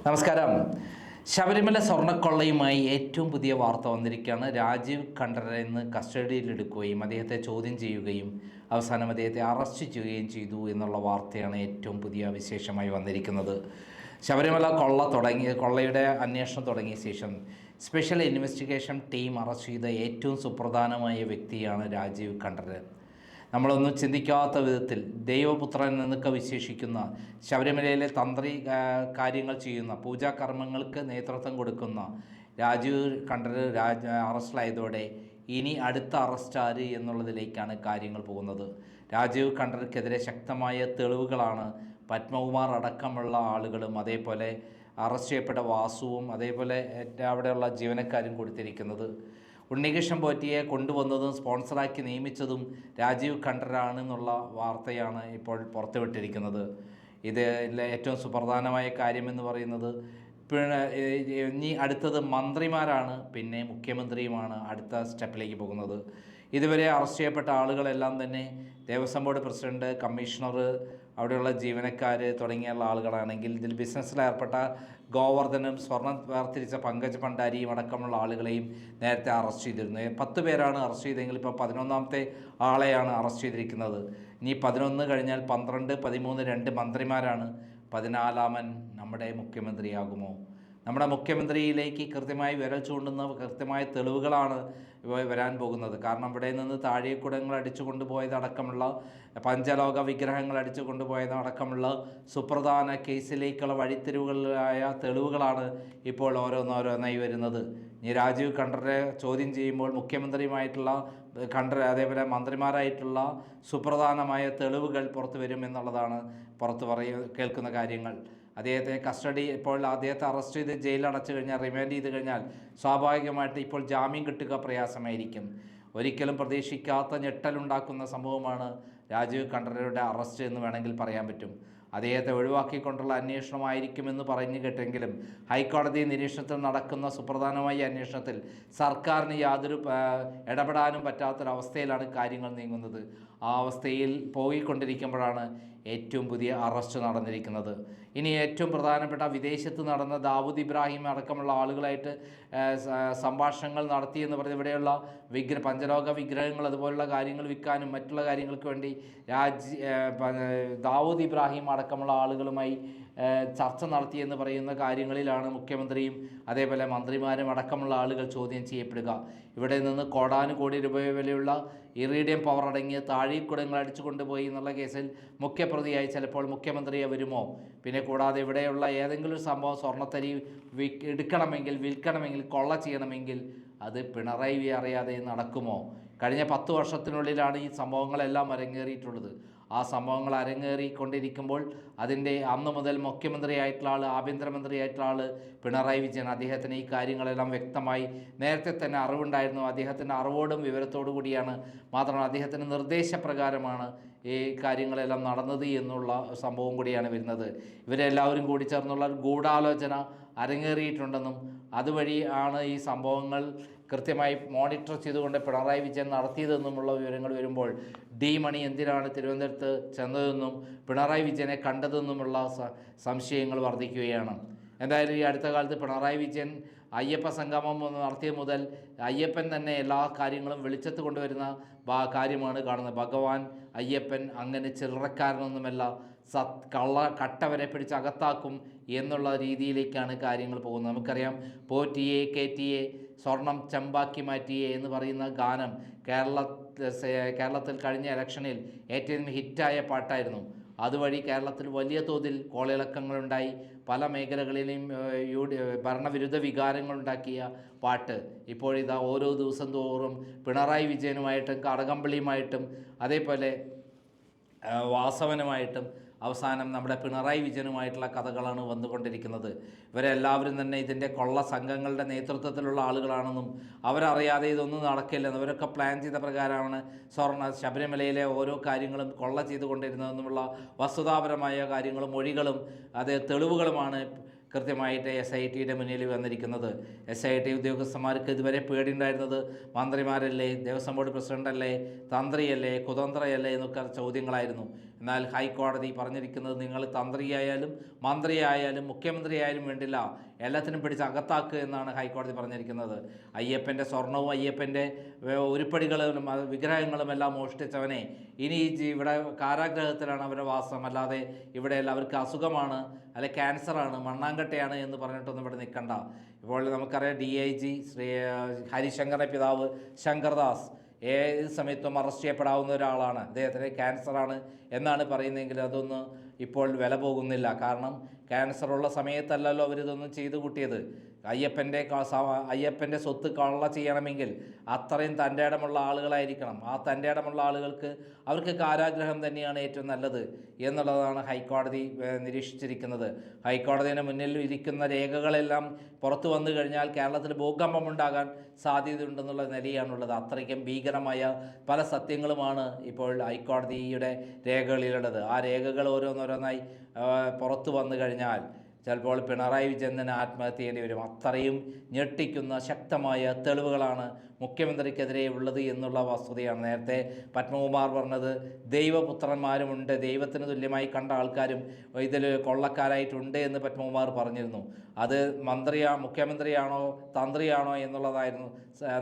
നമസ്കാരം. ശബരിമല സ്വർണ്ണക്കൊള്ളയുമായി ഏറ്റവും പുതിയ വാർത്ത വന്നിരിക്കുകയാണ്. രാജീവ് ഖണ്ഡരെ ഇന്ന് കസ്റ്റഡിയിലെടുക്കുകയും അദ്ദേഹത്തെ ചോദ്യം ചെയ്യുകയും അവസാനം അദ്ദേഹത്തെ അറസ്റ്റ് ചെയ്യുകയും ചെയ്തു എന്നുള്ള വാർത്തയാണ് ഏറ്റവും പുതിയ വിശേഷമായി വന്നിരിക്കുന്നത്. ശബരിമല കൊള്ളയുടെ അന്വേഷണം തുടങ്ങിയ ശേഷം സ്പെഷ്യൽ ഇൻവെസ്റ്റിഗേഷൻ ടീം അറസ്റ്റ് ചെയ്ത ഏറ്റവും സുപ്രധാനമായ വ്യക്തിയാണ് രാജീവ് ഖണ്ഡരെ. നമ്മളൊന്നും ചിന്തിക്കാത്ത വിധത്തിൽ ദൈവപുത്രൻ എന്നൊക്കെ വിശേഷിക്കുന്ന ശബരിമലയിലെ തന്ത്രി കാര്യങ്ങൾ ചെയ്യുന്ന പൂജാകർമ്മങ്ങൾക്ക് നേതൃത്വം കൊടുക്കുന്ന രാജീവ് ഖണ്ഡരെ അറസ്റ്റിലായതോടെ ഇനി അടുത്ത അറസ്റ്റ് ആര് എന്നുള്ളതിലേക്കാണ് കാര്യങ്ങൾ പോകുന്നത്. രാജീവ് ഖണ്ഡർക്കെതിരെ ശക്തമായ തെളിവുകളാണ് പത്മകുമാർ അടക്കമുള്ള ആളുകളും അതേപോലെ അറസ്റ്റ് ചെയ്യപ്പെട്ട വാസുവും അതേപോലെ അവിടെയുള്ള ജീവനക്കാരും കൊടുത്തിരിക്കുന്നത്. ഉണ്ണികൃഷ്ണൻ പോറ്റിയെ കൊണ്ടുവന്നതും സ്പോൺസറാക്കി നിയമിച്ചതും രാജീവ് ഖണ്ഡരാണെന്നുള്ള വാർത്തയാണ് ഇപ്പോൾ പുറത്തുവിട്ടിരിക്കുന്നത്. ഇതിലെ ഏറ്റവും സുപ്രധാനമായ കാര്യമെന്ന് പറയുന്നത് ഇനി അടുത്തത് മന്ത്രിമാരാണ്, പിന്നെ മുഖ്യമന്ത്രിയുമാണ് അടുത്ത സ്റ്റെപ്പിലേക്ക് പോകുന്നത്. ഇതുവരെ അറസ്റ്റ് ചെയ്യപ്പെട്ട ആളുകളെല്ലാം തന്നെ ദേവസ്വം ബോർഡ് പ്രസിഡന്റ്, കമ്മീഷണർ, അവിടെയുള്ള ജീവനക്കാർ തുടങ്ങിയുള്ള ആളുകളാണെങ്കിൽ ഇതിൽ ബിസിനസ്സിലേർപ്പെട്ട ഗോവർദ്ധനും സ്വർണം വേർതിരിച്ച പങ്കജ് ഭണ്ഡാരിയും അടക്കമുള്ള ആളുകളെയും നേരത്തെ അറസ്റ്റ് ചെയ്തിരുന്നു. 10 പേരാണ് അറസ്റ്റ് ചെയ്തെങ്കിൽ ഇപ്പോൾ 11ാമത്തെ ആളെയാണ് അറസ്റ്റ് ചെയ്തിരിക്കുന്നത്. ഇനി 11 കഴിഞ്ഞാൽ 12, 13 2 മന്ത്രിമാരാണ്. 14ാമൻ നമ്മുടെ മുഖ്യമന്ത്രിയാകുമോ? നമ്മുടെ മുഖ്യമന്ത്രിയിലേക്ക് കൃത്യമായി വിരൽ ചൂണ്ടുന്ന കൃത്യമായ തെളിവുകളാണ് വരാൻ പോകുന്നത്. കാരണം ഇവിടെ നിന്ന് താഴെക്കുടങ്ങൾ അടിച്ചു കൊണ്ടുപോയതടക്കമുള്ള പഞ്ചലോക വിഗ്രഹങ്ങൾ അടിച്ചു കൊണ്ടുപോയതടക്കമുള്ള സുപ്രധാന കേസിലേക്കുള്ള വഴിത്തിരിവുകളായ തെളിവുകളാണ് ഇപ്പോൾ ഓരോന്നോരോന്നായി വരുന്നത്. ഇനി രാജീവ് ഖണ്ഡരെ ചോദ്യം ചെയ്യുമ്പോൾ മുഖ്യമന്ത്രിയുമായിട്ടുള്ള അതേപോലെ മന്ത്രിമാരായിട്ടുള്ള സുപ്രധാനമായ തെളിവുകൾ പുറത്തു വരും എന്നുള്ളതാണ് കേൾക്കുന്ന കാര്യങ്ങൾ. ഇപ്പോൾ അദ്ദേഹത്തെ അറസ്റ്റ് ചെയ്ത് ജയിലിൽ അടച്ചു കഴിഞ്ഞാൽ, റിമാൻഡ് ചെയ്ത് കഴിഞ്ഞാൽ സ്വാഭാവികമായിട്ട് ഇപ്പോൾ ജാമ്യം കിട്ടുക പ്രയാസമായിരിക്കും. ഒരിക്കലും പ്രതീക്ഷിക്കാത്ത ഞെട്ടലുണ്ടാക്കുന്ന സംഭവമാണ് രാജീവ് ഖണ്ഡരയുടെ അറസ്റ്റ് എന്ന് വേണമെങ്കിൽ പറയാൻ പറ്റും. അദ്ദേഹത്തെ ഒഴിവാക്കിക്കൊണ്ടുള്ള അന്വേഷണമായിരിക്കുമെന്ന് പറഞ്ഞു കേട്ടെങ്കിലും ഹൈക്കോടതി നിരീക്ഷണത്തിൽ നടക്കുന്ന സുപ്രധാനമായ അന്വേഷണത്തിൽ സർക്കാരിന് യാതൊരു ഇടപെടാനും പറ്റാത്തൊരവസ്ഥയിലാണ് കാര്യങ്ങൾ നീങ്ങുന്നത്. ആ അവസ്ഥയിൽ പോയിക്കൊണ്ടിരിക്കുമ്പോഴാണ് ഏറ്റവും പുതിയ അറസ്റ്റ് നടന്നിരിക്കുന്നത്. ഇനി ഏറ്റവും പ്രധാനപ്പെട്ട വിദേശത്ത് നടന്ന ദാവൂദ് ഇബ്രാഹിം അടക്കമുള്ള ആളുകളായിട്ട് സംഭാഷണങ്ങൾ നടത്തിയെന്ന് പറഞ്ഞ് ഇവിടെയുള്ള പഞ്ചലോക വിഗ്രഹങ്ങൾ അതുപോലുള്ള കാര്യങ്ങൾ വിൽക്കാനും മറ്റുള്ള കാര്യങ്ങൾക്ക് വേണ്ടി ദാവൂദ് ഇബ്രാഹിം അടക്കമുള്ള ആളുകളുമായി ചർച്ച നടത്തിയെന്ന് പറയുന്ന കാര്യങ്ങളിലാണ് മുഖ്യമന്ത്രിയും അതേപോലെ മന്ത്രിമാരും അടക്കമുള്ള ആളുകൾ ചോദ്യം ചെയ്യപ്പെടുക. ഇവിടെ നിന്ന് കോടാനുകോടി രൂപ വിലയുള്ള ഇറീഡിയം പവർ അടങ്ങിയ താഴെക്കുടങ്ങൾ അടിച്ചു കൊണ്ടുപോയി എന്നുള്ള കേസിൽ മുഖ്യപ്രതിയായി ചിലപ്പോൾ മുഖ്യമന്ത്രിയെ വരുമോ? പിന്നെ കൂടാതെ ഇവിടെയുള്ള ഏതെങ്കിലും സംഭവം സ്വർണ്ണത്തരി വിൽക്കണമെങ്കിൽ കൊള്ള ചെയ്യണമെങ്കിൽ അത് പിണറായി അറിയാതെ നടക്കുമോ? കഴിഞ്ഞ 10 വർഷത്തിനുള്ളിലാണ് ഈ സംഭവങ്ങളെല്ലാം അരങ്ങേറിയിട്ടുള്ളത്. ആ സംഭവങ്ങൾ അരങ്ങേറിക്കൊണ്ടിരിക്കുമ്പോൾ അതിൻ്റെ അന്ന് മുതൽ മുഖ്യമന്ത്രിയായിട്ടുള്ള ആൾ, ആഭ്യന്തരമന്ത്രിയായിട്ടുള്ള ആൾ പിണറായി വിജയൻ, അദ്ദേഹത്തിന് ഈ കാര്യങ്ങളെല്ലാം വ്യക്തമായി നേരത്തെ തന്നെ അറിവുണ്ടായിരുന്നു. അദ്ദേഹത്തിൻ്റെ അറിവോടും വിവരത്തോടു കൂടിയാണ്, മാത്രമല്ല അദ്ദേഹത്തിൻ്റെ നിർദ്ദേശപ്രകാരമാണ് ഈ കാര്യങ്ങളെല്ലാം നടന്നത് എന്നുള്ള സംഭവം കൂടിയാണ് വരുന്നത്. ഇവരെല്ലാവരും കൂടി ചേർന്നുള്ള ഗൂഢാലോചന അരങ്ങേറിയിട്ടുണ്ടെന്നും അതുവഴി ആണ് ഈ സംഭവങ്ങൾ കൃത്യമായി മോണിറ്റർ ചെയ്തുകൊണ്ട് പിണറായി വിജയൻ നടത്തിയതെന്നുമുള്ള വിവരങ്ങൾ വരുമ്പോൾ ഡി മണി എന്തിനാണ് തിരുവനന്തപുരത്ത് ചെന്നതെന്നും പിണറായി വിജയനെ കണ്ടതെന്നുമുള്ള സംശയങ്ങൾ വർദ്ധിക്കുകയാണ്. എന്തായാലും ഈ അടുത്ത കാലത്ത് പിണറായി വിജയൻ അയ്യപ്പ സംഗമം നടത്തിയ മുതൽ അയ്യപ്പൻ തന്നെ എല്ലാ കാര്യങ്ങളും വെളിച്ചത്ത് കൊണ്ടുവരുന്ന കാര്യമാണ് കാണുന്നത്. ഭഗവാൻ അയ്യപ്പൻ അങ്ങനെ ചില്ലറക്കാരനൊന്നുമല്ല, കട്ടവരെ പിടിച്ച് അകത്താക്കും എന്നുള്ള രീതിയിലേക്കാണ് കാര്യങ്ങൾ പോകുന്നത്. നമുക്കറിയാം, പോറ്റിയെ കേറ്റിയെ സ്വർണം ചെമ്പാക്കി മാറ്റിയേ എന്ന് പറയുന്ന ഗാനം കേരളത്തിൽ കഴിഞ്ഞ ഇലക്ഷനിൽ ഏറ്റവും ഹിറ്റായ പാട്ടായിരുന്നു. അതുവഴി കേരളത്തിൽ വലിയ തോതിൽ കോളിളക്കങ്ങളുണ്ടായി. പല മേഖലകളിലെയും ഭരണവിരുദ്ധ വികാരങ്ങളുണ്ടാക്കിയ പാട്ട് ഇപ്പോഴിതാ ഓരോ ദിവസം തോറും പിണറായി വിജയനുമായിട്ടും കടകംപള്ളിയുമായിട്ടും അതേപോലെ വാസവനുമായിട്ടും അവസാനം നമ്മുടെ പിണറായി വിജയനുമായിട്ടുള്ള കഥകളാണ് വന്നുകൊണ്ടിരിക്കുന്നത്. ഇവരെല്ലാവരും തന്നെ ഇതിൻ്റെ കൊള്ള സംഘങ്ങളുടെ നേതൃത്വത്തിലുള്ള ആളുകളാണെന്നും അവരറിയാതെ ഇതൊന്നും നടക്കില്ലെന്നും അവരൊക്കെ പ്ലാൻ ചെയ്ത പ്രകാരമാണ് ശബരിമലയിലെ ഓരോ കാര്യങ്ങളും കൊള്ള ചെയ്തുകൊണ്ടിരുന്നതെന്നുമുള്ള വസ്തുതാപരമായ കാര്യങ്ങളും മൊഴികളും തെളിവുകളുമാണ് കൃത്യമായിട്ട് SITയുടെ മുന്നിൽ വന്നിരിക്കുന്നത്. SIT ഉദ്യോഗസ്ഥന്മാർക്ക് ഇതുവരെ പേടിയുണ്ടായിരുന്നത് മന്ത്രിമാരല്ലേ, ദേവസ്വം ബോർഡ് പ്രസിഡൻ്റല്ലേ, തന്ത്രിയല്ലേ, കുതന്ത്രയല്ലേ എന്നൊക്കെ ചോദ്യങ്ങളായിരുന്നു. എന്നാൽ ഹൈക്കോടതി പറഞ്ഞിരിക്കുന്നത് നിങ്ങൾ തന്ത്രിയായാലും മന്ത്രിയായാലും മുഖ്യമന്ത്രിയായാലും വേണ്ടില്ല, എല്ലാത്തിനും പിടിച്ച് അകത്താക്കുക എന്നാണ് ഹൈക്കോടതി പറഞ്ഞിരിക്കുന്നത്. അയ്യപ്പൻ്റെ സ്വർണവും അയ്യപ്പൻ്റെ ഉരുപ്പടികളും വിഗ്രഹങ്ങളും എല്ലാം മോഷ്ടിച്ചവനെ ഇനി ഇവിടെ കാരാഗ്രഹത്തിലാണ് അവരുടെ വാസം, അല്ലാതെ ഇവിടെയല്ല അവർക്ക് അസുഖമാണ്, അല്ലെ ക്യാൻസറാണ്, മണ്ണാങ്കട്ടയാണ് എന്ന് പറഞ്ഞിട്ടൊന്നും ഇവിടെ നിൽക്കണ്ട. ഇപ്പോൾ നമുക്കറിയാം DIG ശ്രീ ഹരിശങ്കറിൻ്റെ പിതാവ് ശങ്കർദാസ് ഏത് സമയത്തും അറസ്റ്റ് ചെയ്യപ്പെടാവുന്ന ഒരാളാണ്. അദ്ദേഹത്തിന് ക്യാൻസറാണ് എന്നാണ് പറയുന്നതെങ്കിൽ അതൊന്നും ഇപ്പോൾ വില പോകുന്നില്ല. കാരണം ക്യാൻസറുള്ള സമയത്തല്ലല്ലോ അവരിതൊന്നും ചെയ്തു കൂട്ടിയത്. അയ്യപ്പൻ്റെ സ്വത്ത് കള്ള ചെയ്യണമെങ്കിൽ അത്രയും തൻ്റെ ഇടമുള്ള ആളുകളായിരിക്കണം. ആ തൻ്റെ ഇടമുള്ള ആളുകൾക്ക് അവർക്ക് കാരാഗ്രഹം തന്നെയാണ് ഏറ്റവും നല്ലത് എന്നുള്ളതാണ് ഹൈക്കോടതി നിരീക്ഷിച്ചിരിക്കുന്നത്. ഹൈക്കോടതിയുടെ മുന്നിൽ ഇരിക്കുന്ന രേഖകളെല്ലാം പുറത്തു വന്നു കഴിഞ്ഞാൽ കേരളത്തിൽ ഭൂകമ്പമുണ്ടാകാൻ സാധ്യതയുണ്ടെന്നുള്ള നിലയാണുള്ളത്. അത്രയ്ക്കും ഭീകരമായ പല സത്യങ്ങളുമാണ് ഇപ്പോൾ ഹൈക്കോടതിയുടെ രേഖകളിലുള്ളത്. ആ രേഖകൾ ഓരോന്നോരോന്നായി പുറത്തു വന്നു കഴിഞ്ഞാൽ ചിലപ്പോൾ പിണറായി വിജയൻ ആത്മഹത്യ ചെയ്യേണ്ടി വരും. അത്രയും ഞെട്ടിക്കുന്ന ശക്തമായ തെളിവുകളാണ് മുഖ്യമന്ത്രിക്കെതിരെ ഉള്ളത് എന്നുള്ള വസ്തുതയാണ്. നേരത്തെ പത്മകുമാർ പറഞ്ഞത് ദൈവപുത്രന്മാരുമുണ്ട്, ദൈവത്തിന് തുല്യമായി കണ്ട ആൾക്കാരും ഇതിൽ കൊള്ളക്കാരായിട്ടുണ്ട് എന്ന് പത്മകുമാർ പറഞ്ഞിരുന്നു. അത് മുഖ്യമന്ത്രിയാണോ തന്ത്രിയാണോ എന്നുള്ളതായിരുന്നു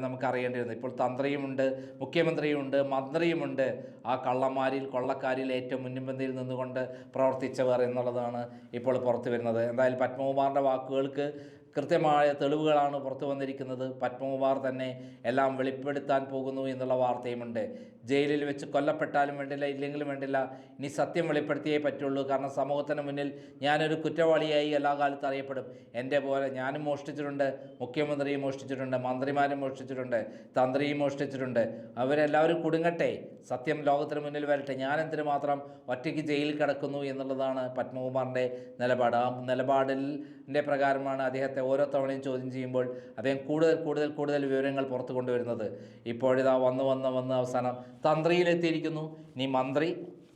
നമുക്കറിയേണ്ടിയിരുന്നത്. ഇപ്പോൾ തന്ത്രിയുമുണ്ട്, മുഖ്യമന്ത്രിയുമുണ്ട്, മന്ത്രിയുമുണ്ട്. ആ കള്ളന്മാരിൽ കൊള്ളക്കാരിൽ ഏറ്റവും മുൻപന്തിയിൽ നിന്നുകൊണ്ട് പ്രവർത്തിച്ചവർ എന്നുള്ളതാണ് ഇപ്പോൾ പുറത്തു വരുന്നത്. എന്തായാലും പത്മകുമാറിൻ്റെ വാക്കുകൾക്ക് കൃത്യമായ തെളിവുകളാണ് പുറത്തു വന്നിരിക്കുന്നത്. പത്മകുമാർ തന്നെ എല്ലാം വെളിപ്പെടുത്താൻ പോകുന്നു എന്നുള്ള വാർത്തയുമുണ്ട്. ജയിലിൽ വെച്ച് കൊല്ലപ്പെട്ടാലും വേണ്ടില്ല, ഇല്ലെങ്കിലും വേണ്ടില്ല, ഇനി സത്യം വെളിപ്പെടുത്തിയേ പറ്റുള്ളൂ. കാരണം സമൂഹത്തിന് മുന്നിൽ ഞാനൊരു കുറ്റവാളിയായി എല്ലാ കാലത്തും അറിയപ്പെടും. എൻ്റെ പോലെ ഞാനും മോഷ്ടിച്ചിട്ടുണ്ട്, മുഖ്യമന്ത്രിയും മോഷ്ടിച്ചിട്ടുണ്ട്, മന്ത്രിമാരും മോഷ്ടിച്ചിട്ടുണ്ട്, തന്ത്രിയും മോഷ്ടിച്ചിട്ടുണ്ട്. അവരെല്ലാവരും കുടുങ്ങട്ടെ, സത്യം ലോകത്തിന് മുന്നിൽ വരട്ടെ, ഞാനെന്തിനു മാത്രം ഒറ്റയ്ക്ക് ജയിലിൽ കിടക്കുന്നു എന്നുള്ളതാണ് പത്മകുമാറിൻ്റെ നിലപാട്. ആ നിലപാടിൻ്റെ പ്രകാരമാണ് അദ്ദേഹത്തെ ഓരോ തവണയും ചോദ്യം ചെയ്യുമ്പോൾ അദ്ദേഹം കൂടുതൽ വിവരങ്ങൾ പുറത്തു കൊണ്ടുവരുന്നത്. ഇപ്പോഴിതാ വന്ന് അവസാനം തന്ത്രിയിലെത്തിയിരിക്കുന്നു. ഇനി മന്ത്രി,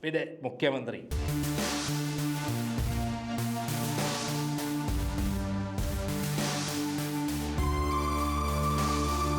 പിന്നെ മുഖ്യമന്ത്രി.